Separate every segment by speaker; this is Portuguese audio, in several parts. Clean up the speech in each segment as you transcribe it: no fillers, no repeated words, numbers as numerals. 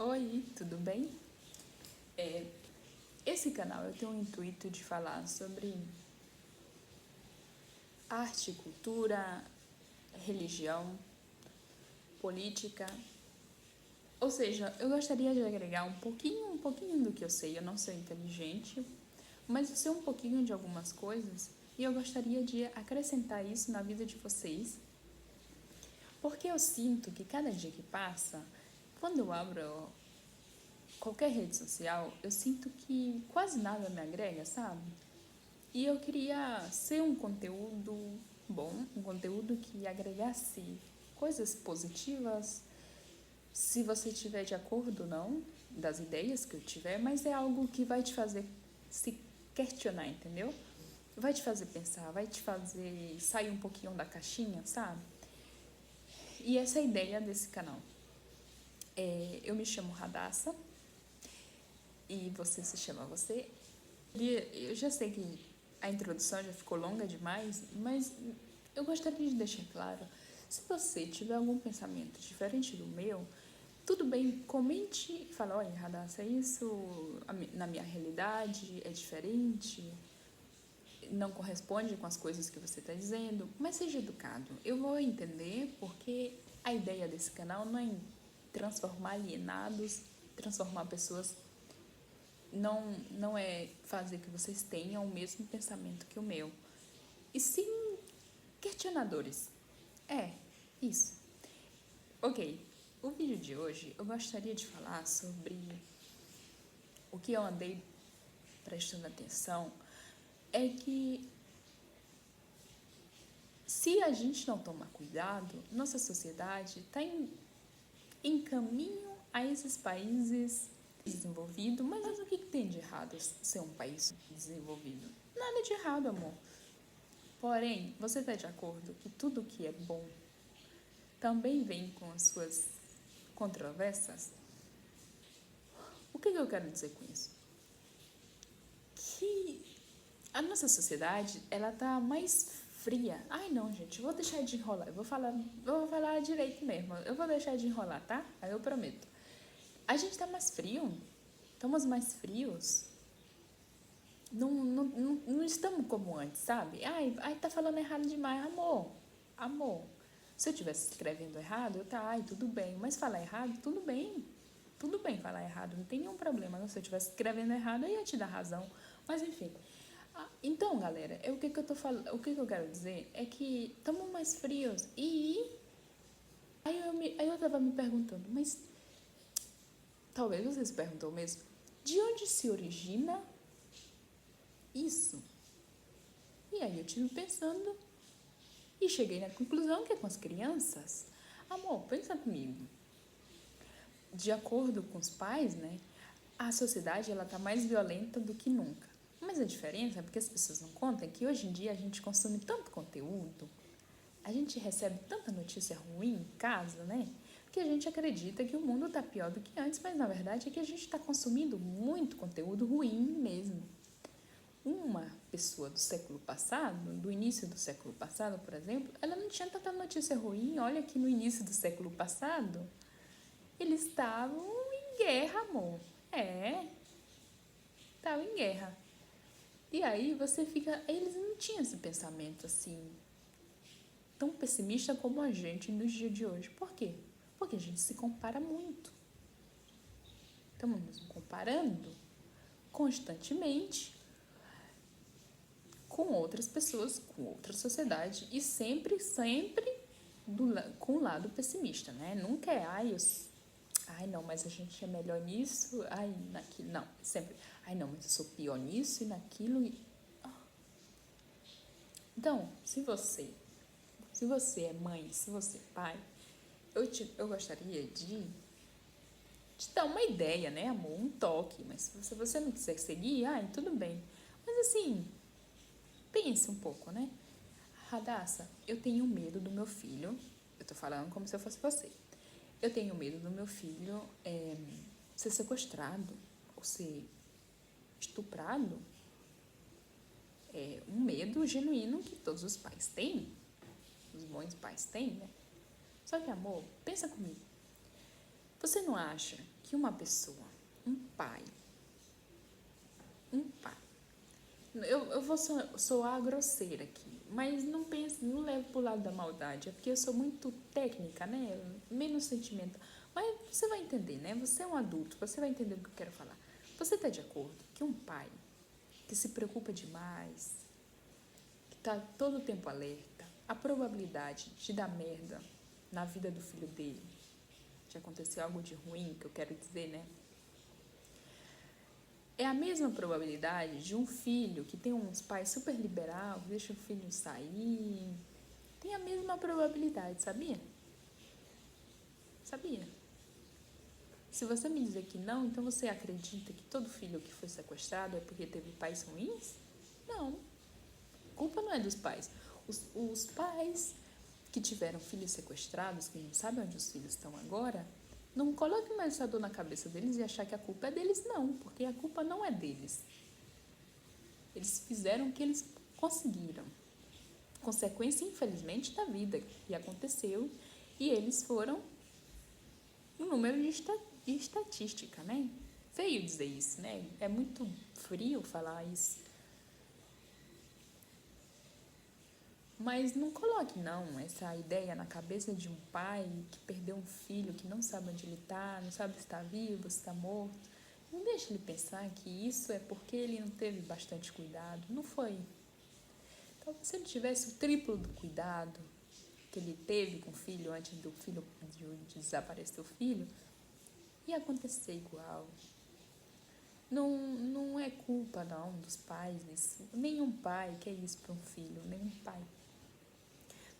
Speaker 1: Oi, tudo bem? Esse canal eu tenho o intuito de falar sobre arte, cultura, religião, política. Ou seja, eu gostaria de agregar um pouquinho do que eu sei. Eu não sou inteligente, mas eu sei um pouquinho de algumas coisas e eu gostaria de acrescentar isso na vida de vocês, porque eu sinto que cada dia que passa, quando eu abro qualquer rede social, eu sinto que quase nada me agrega, sabe? E eu queria ser um conteúdo bom, um conteúdo que agregasse coisas positivas, se você estiver de acordo ou não, das ideias que eu tiver, mas é algo que vai te fazer se questionar, entendeu? Vai te fazer pensar, vai te fazer sair um pouquinho da caixinha, sabe? E essa é a ideia desse canal. Eu me chamo Radassa e você se chama você. Eu já sei que a introdução já ficou longa demais, mas eu gostaria de deixar claro, se você tiver algum pensamento diferente do meu, tudo bem, comente e fala, olha, Radassa, isso na minha realidade é diferente, não corresponde com as coisas que você está dizendo, mas seja educado. Eu vou entender, porque a ideia desse canal não é transformar alienados, transformar pessoas, não é fazer que vocês tenham o mesmo pensamento que o meu, e sim questionadores. Isso. Ok, o vídeo de hoje eu gostaria de falar sobre o que eu andei prestando atenção, é que se a gente não tomar cuidado, nossa sociedade está em caminho a esses países desenvolvidos. Mas o que tem de errado ser um país desenvolvido? Nada de errado, amor. Porém, você está de acordo que tudo que é bom também vem com as suas controvérsias? O que eu quero dizer com isso? Que a nossa sociedade, ela tá mais fria. Ai, não, gente, eu vou deixar de enrolar. Eu vou falar direito mesmo. Eu vou deixar de enrolar, tá? Aí eu prometo. A gente tá mais frio. Estamos mais frios. Não estamos como antes, sabe? Ai, tá falando errado demais. Amor. Se eu estivesse escrevendo errado, tudo bem. Mas falar errado, tudo bem. Tudo bem falar errado, não tem nenhum problema. Se eu estivesse escrevendo errado, eu ia te dar razão. Mas enfim. Então, galera, o que eu tô falando, o que eu quero dizer é que estamos mais frios. E aí eu tava me perguntando, mas talvez você se perguntou mesmo, de onde se origina isso? E aí eu tive pensando e cheguei na conclusão que é com as crianças. Amor, pensa comigo. De acordo com os pais, né, a sociedade ela tá mais violenta do que nunca. Mas a diferença é porque as pessoas não contam que hoje em dia a gente consome tanto conteúdo, a gente recebe tanta notícia ruim em casa, né? Que a gente acredita que o mundo tá pior do que antes, mas na verdade é que a gente está consumindo muito conteúdo ruim mesmo. Uma pessoa do século passado, do início do século passado, por exemplo, ela não tinha tanta notícia ruim. Olha que no início do século passado, eles estavam em guerra, amor. Estavam em guerra. E aí você fica... Eles não tinham esse pensamento assim, tão pessimista como a gente nos dias de hoje. Por quê? Porque a gente se compara muito. Estamos nos comparando constantemente com outras pessoas, com outra sociedade e sempre com o lado pessimista, né? Nunca é, ai não, mas a gente é melhor nisso, ai, naquilo, não, sempre, ai não, mas eu sou pior nisso e naquilo. Então, se você é mãe, se você é pai, eu gostaria de te dar uma ideia, né, amor? Um toque. Mas se você não quiser seguir, tudo bem. Mas assim, pense um pouco, né? Radassa, eu tenho medo do meu filho. Eu tô falando como se eu fosse você. Eu tenho medo do meu filho ser sequestrado ou ser estuprado. É um medo genuíno que todos os pais têm. Os bons pais têm, né? Só que, amor, pensa comigo. Você não acha que que uma pessoa, um pai, eu vou soar grosseira aqui, mas não pense, não leve pro lado da maldade, é porque eu sou muito técnica, né? Menos sentimental. Mas você vai entender, né? Você é um adulto, você vai entender o que eu quero falar. Você tá de acordo que um pai que se preocupa demais, que tá todo o tempo alerta, a probabilidade de dar merda na vida do filho dele, de acontecer algo de ruim, que eu quero dizer, né? É a mesma probabilidade de um filho que tem uns pais super liberal, deixa o filho sair. Tem a mesma probabilidade, sabia? Sabia? Se você me dizer que não, então você acredita que todo filho que foi sequestrado é porque teve pais ruins? Não. A culpa não é dos pais. Os pais que tiveram filhos sequestrados, que não sabem onde os filhos estão agora, não coloquem mais essa dor na cabeça deles e achar que a culpa é deles, não, porque a culpa não é deles. Eles fizeram o que eles conseguiram. Consequência, infelizmente, da vida que aconteceu, e eles foram um número de estatística, né? Feio dizer isso, né? É muito frio falar isso. Mas não coloque, não, essa ideia na cabeça de um pai que perdeu um filho, que não sabe onde ele está, não sabe se está vivo, se está morto. Não deixe ele pensar que isso é porque ele não teve bastante cuidado. Não foi. Talvez se ele tivesse o triplo do cuidado que ele teve com o filho antes do filho de desaparecer o filho, ia acontecer igual. Não é culpa, não, dos pais isso. Nenhum pai quer isso para um filho, nenhum pai.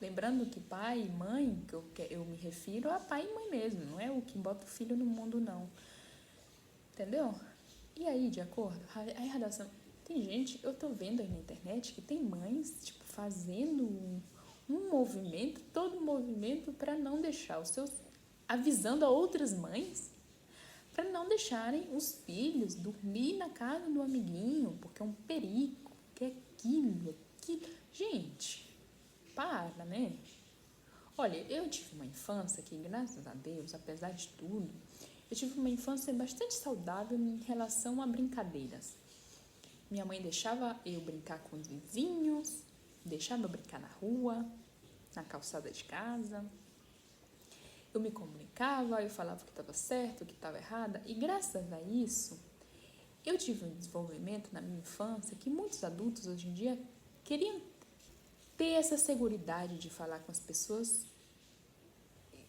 Speaker 1: Lembrando que pai e mãe, que eu me refiro a pai e mãe mesmo, não é o que bota o filho no mundo, não. Entendeu? E aí, de acordo? Aí, redação, tem gente, eu tô vendo aí na internet que tem mães, tipo, fazendo um movimento, todo um movimento para não deixar os seus, avisando a outras mães, para não deixarem os filhos dormir na casa do amiguinho, porque é um perigo, que é aquilo. Gente, para, né? Olha, eu tive uma infância que, graças a Deus, apesar de tudo, eu tive uma infância bastante saudável em relação a brincadeiras. Minha mãe deixava eu brincar com os vizinhos, deixava eu brincar na rua, na calçada de casa. Eu me comunicava, eu falava o que estava certo, o que estava errado. E graças a isso, eu tive um desenvolvimento na minha infância que muitos adultos hoje em dia queriam ter essa seguridade de falar com as pessoas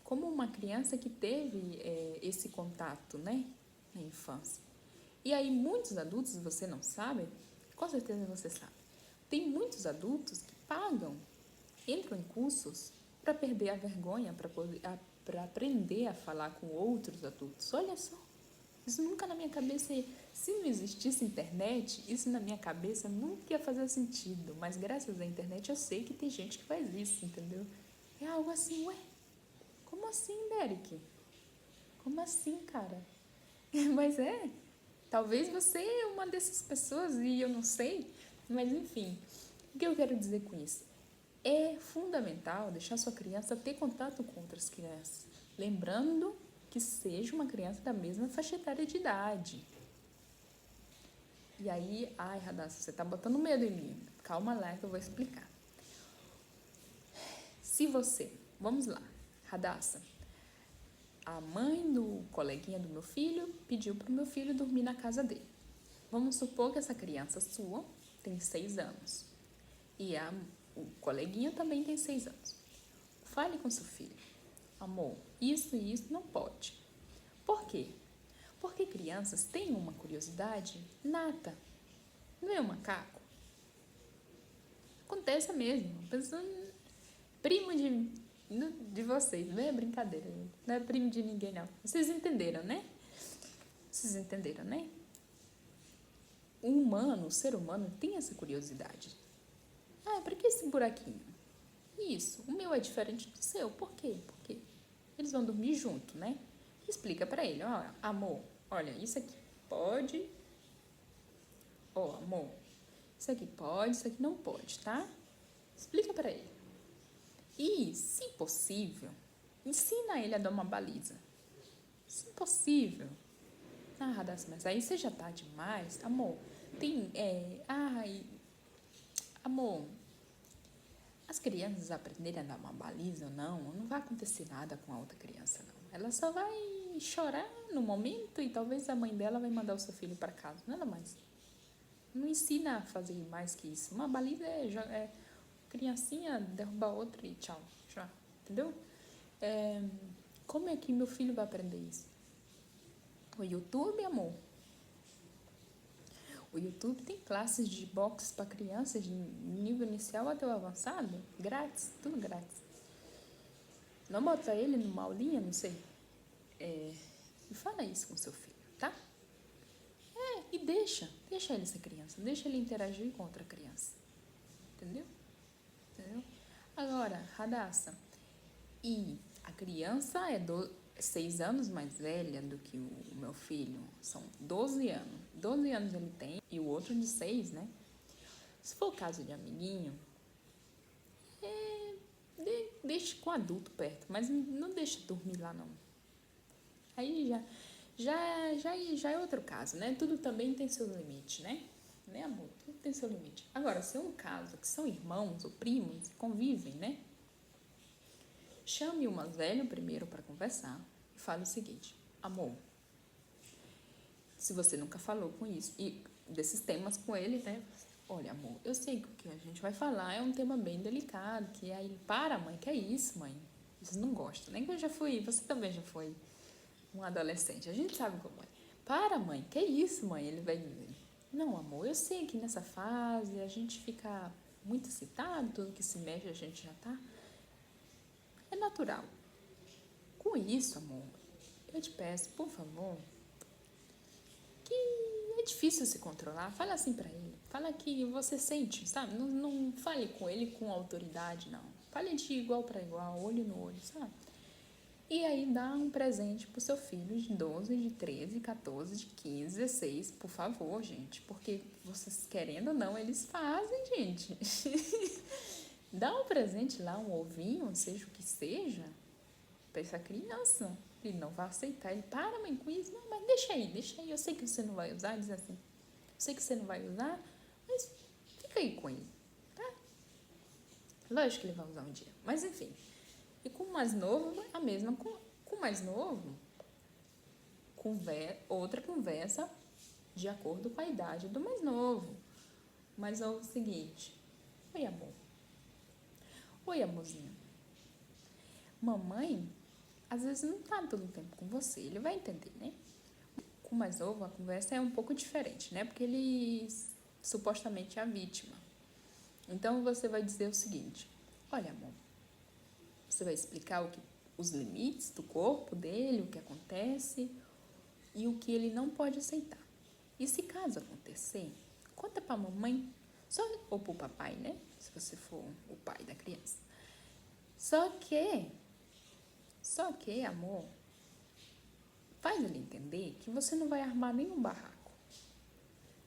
Speaker 1: como uma criança que teve esse contato, né, na infância. E aí muitos adultos, você não sabe, com certeza você sabe, tem muitos adultos que pagam, entram em cursos para perder a vergonha, para aprender a falar com outros adultos. Olha só, isso nunca na minha cabeça, se não existisse internet, isso na minha cabeça nunca ia fazer sentido, mas graças à internet eu sei que tem gente que faz isso, entendeu? É algo assim, ué, como assim, Derek? Como assim, cara? Mas talvez você é uma dessas pessoas e eu não sei, mas enfim, o que eu quero dizer com isso? É fundamental deixar sua criança ter contato com outras crianças, lembrando que seja uma criança da mesma faixa etária de idade. E aí, ai, Radassa, você tá botando medo em mim. Calma lá que eu vou explicar. Se você, vamos lá, Radassa, a mãe do coleguinha do meu filho pediu para o meu filho dormir na casa dele. Vamos supor que essa criança sua tem 6 anos e o coleguinha também tem 6 anos. Fale com seu filho. Amor, isso e isso não pode. Por quê? Porque crianças têm uma curiosidade nata. Não é um macaco? Acontece mesmo. Pensando primo de vocês, não é brincadeira, não é primo de ninguém, não. Vocês entenderam, né? Vocês entenderam, né? O ser humano tem essa curiosidade. Ah, para que esse buraquinho? Isso, o meu é diferente do seu. Por quê? Porque eles vão dormir junto, né? Explica para ele, ó, amor, olha, isso aqui pode. Ó, amor, isso aqui pode, isso aqui não pode, tá? Explica para ele. E, se possível, ensina ele a dar uma baliza. Se possível, Ah, Radassa, mas aí você já tá demais. Amor, tem... amor, as crianças aprenderem a dar uma baliza ou não vai acontecer nada com a outra criança, não. Ela só vai chorar no momento e talvez a mãe dela vai mandar o seu filho para casa, nada mais. Não ensina a fazer mais que isso. Uma baliza é criancinha derrubar outra e tchau, já, entendeu? Como é que meu filho vai aprender isso? O YouTube, amor. O YouTube tem classes de boxe para crianças de nível inicial até o avançado, grátis, tudo grátis. Não bota ele numa aulinha, não sei. E fala isso com seu filho, tá? E deixa ele ser criança, deixa ele interagir com outra criança. Entendeu? Agora, Radassa, e a criança é 6 anos mais velha do que o meu filho, são 12 anos. 12 anos ele tem e o outro de 6, né? Se for o caso de amiguinho, deixe com o adulto perto, mas não deixe dormir lá, não. Aí já é outro caso, né? Tudo também tem seu limite, né? Né, amor? Tudo tem seu limite. Agora, se é um caso que são irmãos ou primos, convivem, né? Chame o mais velho primeiro para conversar e fale o seguinte: amor, se você nunca falou com isso e desses temas com ele, né? Olha, amor, eu sei que o que a gente vai falar é um tema bem delicado, que aí, para, mãe, que é isso, mãe? Vocês não gostam, nem que eu já fui, você também já foi um adolescente, a gente sabe como é. Para, mãe, que é isso, mãe? Ele vai dizer: não, amor, eu sei que nessa fase a gente fica muito excitado, tudo que se mexe a gente já tá. É natural. Com isso, amor, eu te peço, por favor, que é difícil se controlar. Fala assim pra ele. Fala que você sente, sabe? Não fale com ele com autoridade, não. Fale de igual para igual, olho no olho, sabe? E aí dá um presente pro seu filho de 12, de 13, 14, de 15, 16, por favor, gente. Porque vocês querendo ou não, eles fazem, gente. Dá um presente lá, um ovinho, seja o que seja, para essa criança. Ele não vai aceitar. Ele, para, mãe, com isso. Não, mas deixa aí. Eu sei que você não vai usar. Diz assim, eu sei que você não vai usar, mas fica aí com ele, tá? Lógico que ele vai usar um dia. Mas, enfim. E com o mais novo, a mesma. Com o mais novo, outra conversa de acordo com a idade do mais novo. Mas é o seguinte: oi, amor. Oi, amorzinho. Mamãe, às vezes não tá todo o tempo com você. Ele vai entender, né? Com o mais novo, a conversa é um pouco diferente, né? Porque ele supostamente é a vítima. Então, você vai dizer o seguinte: olha, amor, você vai explicar os limites do corpo dele, o que acontece e o que ele não pode aceitar. E se caso acontecer, conta pra mamãe, ou pro papai, né? Se você for o pai da criança. Só que, amor, faz ele entender que você não vai armar nenhum barraco.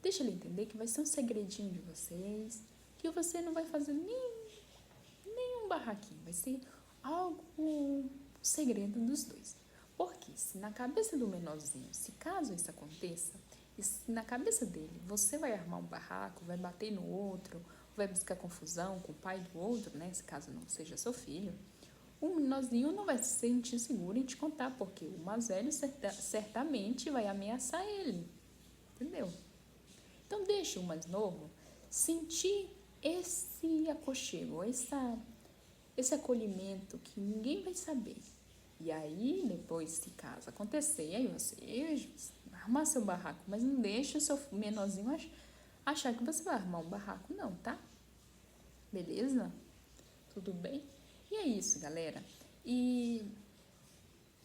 Speaker 1: Deixa ele entender que vai ser um segredinho de vocês, que você não vai fazer nenhum barraquinho. Vai ser algo segredo dos dois. Porque se na cabeça do menorzinho, se caso isso aconteça, e se na cabeça dele você vai armar um barraco, vai bater no outro, vai buscar confusão com o pai do outro, né? Se caso não seja seu filho, o menorzinho não vai se sentir seguro em te contar, porque o mais velho certamente vai ameaçar ele. Entendeu? Então, deixa o mais novo sentir esse aconchego, esse acolhimento que ninguém vai saber. E aí, depois, se caso acontecer, aí você armar seu barraco, mas não deixa o seu menorzinho achar que você vai armar um barraco, não, tá? Beleza? Tudo bem? E é isso, galera. E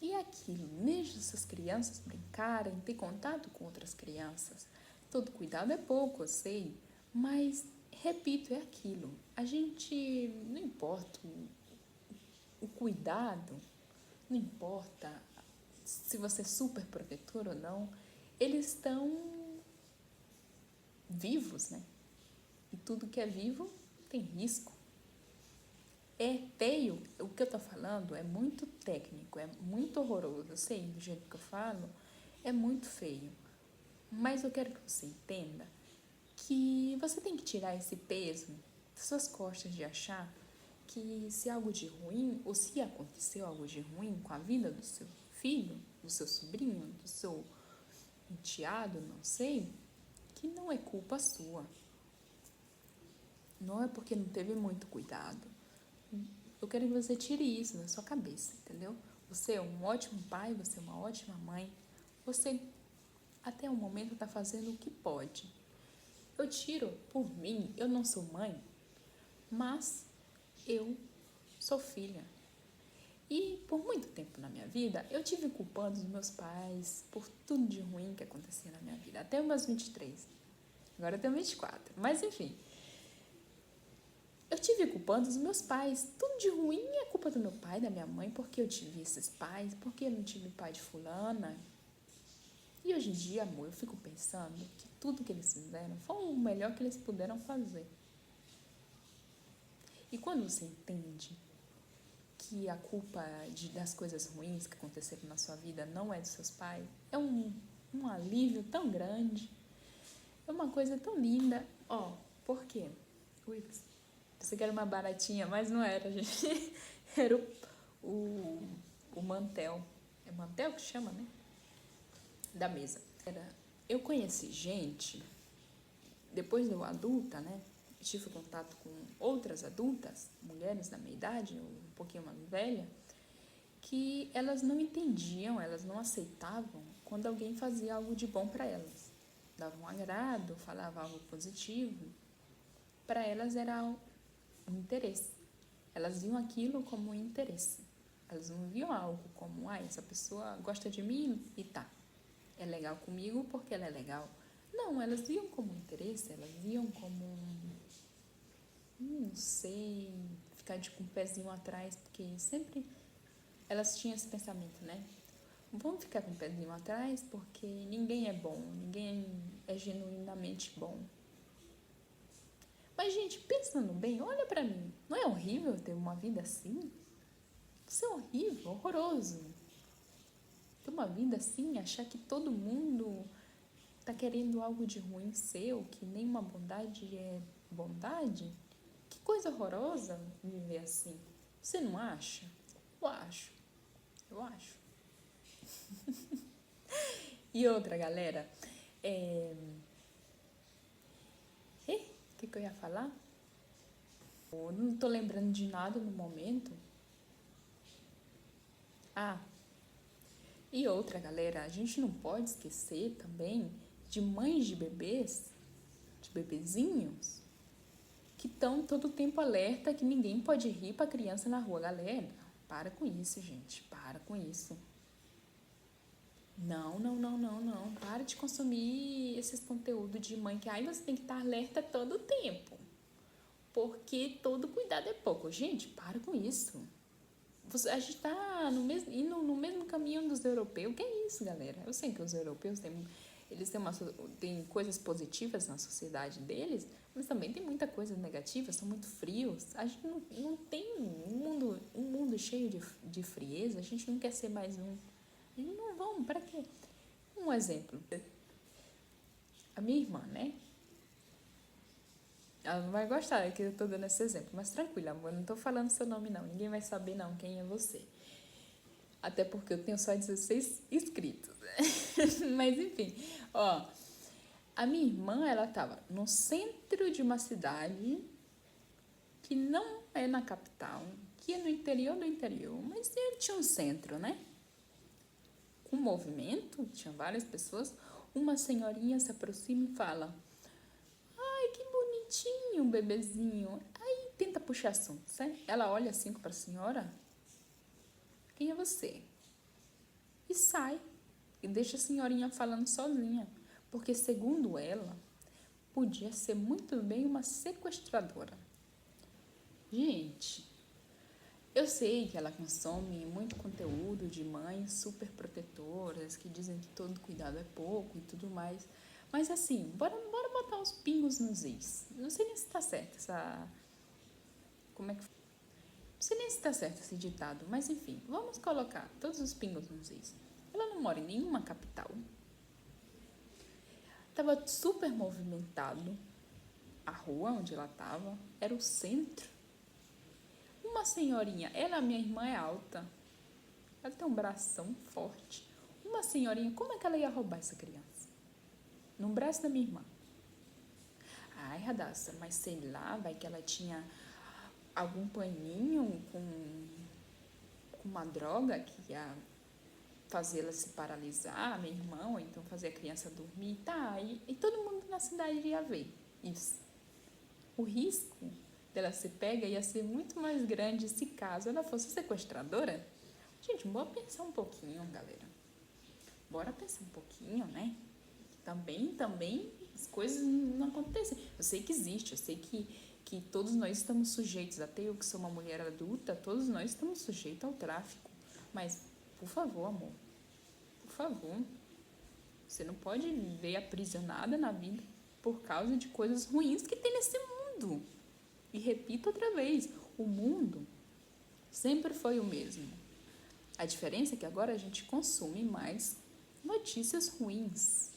Speaker 1: é aquilo, deixa essas crianças brincarem, ter contato com outras crianças. Todo cuidado é pouco, eu sei, mas, repito, é aquilo. A gente, não importa o cuidado, não importa se você é super protetor ou não, eles estão vivos, né? E tudo que é vivo tem risco. É feio, o que eu tô falando é muito técnico, é muito horroroso, eu sei, do jeito que eu falo, É muito feio. Mas eu quero que você entenda que você tem que tirar esse peso das suas costas de achar que se algo de ruim, ou se aconteceu algo de ruim com a vida do seu filho, do seu sobrinho, do seu enteado, não sei, que não é culpa sua. Não é porque não teve muito cuidado. Eu quero que você tire isso da sua cabeça, entendeu? Você é um ótimo pai, você é uma ótima mãe. Você, até o momento, está fazendo o que pode. Eu tiro por mim, eu não sou mãe, mas eu sou filha. E por muito tempo na minha vida, eu tive culpando os meus pais por tudo de ruim que acontecia na minha vida. Até os meus 23. Agora eu tenho 24. Mas enfim, eu tive culpando os meus pais. Tudo de ruim é culpa do meu pai, da minha mãe, porque eu tive esses pais, porque eu não tive pai de fulana. E hoje em dia, amor, eu fico pensando que tudo que eles fizeram foi o melhor que eles puderam fazer. E quando você entende que a culpa das coisas ruins que aconteceram na sua vida não é dos seus pais, é um alívio tão grande, é uma coisa tão linda. Por quê? Ui, pensei que era uma baratinha, mas não era, gente. Era o mantel. É mantel que chama, né? Da mesa. Eu conheci gente, depois de eu adulta, né? Tive contato com outras adultas, mulheres da minha idade, um pouquinho mais velha, que elas não entendiam, elas não aceitavam quando alguém fazia algo de bom para elas. Dava um agrado, falava algo positivo. Para elas era um interesse. Elas viam aquilo como um interesse. Elas não viam algo como, essa pessoa gosta de mim e tá. É legal comigo porque ela é legal. Não, elas viam como interesse, elas viam como, não sei, ficar com o pezinho atrás, porque sempre elas tinham esse pensamento, né? Vamos ficar com o pezinho atrás porque ninguém é bom, ninguém é genuinamente bom. Mas, gente, pensando bem, olha pra mim, não é horrível ter uma vida assim? Isso é horrível, horroroso. Ter uma vida assim, achar que todo mundo tá querendo algo de ruim seu, que nenhuma bondade é bondade. Que coisa horrorosa viver assim. Você não acha? Eu acho. Eu acho. E outra, galera, o que eu ia falar? Eu não tô lembrando de nada no momento. E outra, galera, a gente não pode esquecer também de mães de bebês, de bebezinhos, que estão todo tempo alerta que ninguém pode rir pra criança na rua. Galera, para com isso, gente, para com isso. Não. Para de consumir esses conteúdos de mãe que você tem que estar alerta todo o tempo. Porque todo cuidado é pouco. Gente, para com isso. A gente está indo no mesmo caminho dos europeus. Que é isso, galera? Eu sei que os europeus têm coisas positivas na sociedade deles, mas também tem muita coisa negativa, são muito frios. A gente não tem um mundo cheio de frieza, a gente não quer ser mais um. Eles não vão, para quê? Um exemplo. A minha irmã, né? Ela não vai gostar que eu tô dando esse exemplo, mas tranquila, amor, eu não tô falando seu nome não, ninguém vai saber não quem é você. Até porque eu tenho só 16 inscritos. Mas enfim, a minha irmã, ela tava no centro de uma cidade que não é na capital, que é no interior do interior, mas tinha um centro, né? Com movimento, tinha várias pessoas, uma senhorinha se aproxima e fala: que bonitinho, um bebezinho. Aí tenta puxar assunto, certo? Ela olha assim para a senhora: quem é você? E sai. E deixa a senhorinha falando sozinha. Porque, segundo ela, podia ser muito bem uma sequestradora. Gente, eu sei que ela consome muito conteúdo de mães super protetoras, que dizem que todo cuidado é pouco e tudo mais. Mas assim, bora botar os pingos nos is. Não sei nem se tá certo Não sei nem se tá certo esse ditado, mas enfim, vamos colocar todos os pingos nos is. Ela não mora em nenhuma capital. Tava super movimentado. A rua onde ela tava era o centro. Uma senhorinha, minha irmã é alta, ela tem um bração forte. Uma senhorinha, como é que ela ia roubar essa criança? No braço da minha irmã. Ai, Radassa, mas sei lá, vai que ela tinha algum paninho com uma droga que ia fazê-la se paralisar, minha irmã, ou então fazer a criança dormir, tá? E todo mundo na cidade ia ver isso. O risco dela ser pega ia ser muito mais grande se caso ela fosse sequestradora. Gente, bora pensar um pouquinho, galera. Bora pensar um pouquinho, né? Também as coisas não acontecem. Eu sei que existe, eu sei que todos nós estamos sujeitos, até eu que sou uma mulher adulta, todos nós estamos sujeitos ao tráfico. Mas, por favor, amor, por favor, você não pode viver aprisionada na vida por causa de coisas ruins que tem nesse mundo. E repito outra vez, o mundo sempre foi o mesmo. A diferença é que agora a gente consome mais notícias ruins.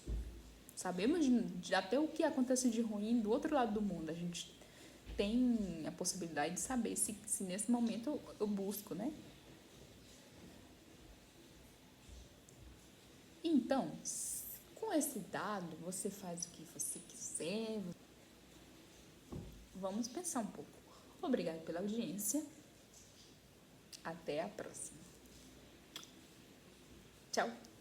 Speaker 1: Sabemos de até o que acontece de ruim do outro lado do mundo. A gente tem a possibilidade de saber se nesse momento eu busco, né? Então, com esse dado, você faz o que você quiser. Vamos pensar um pouco. Obrigada pela audiência. Até a próxima. Tchau!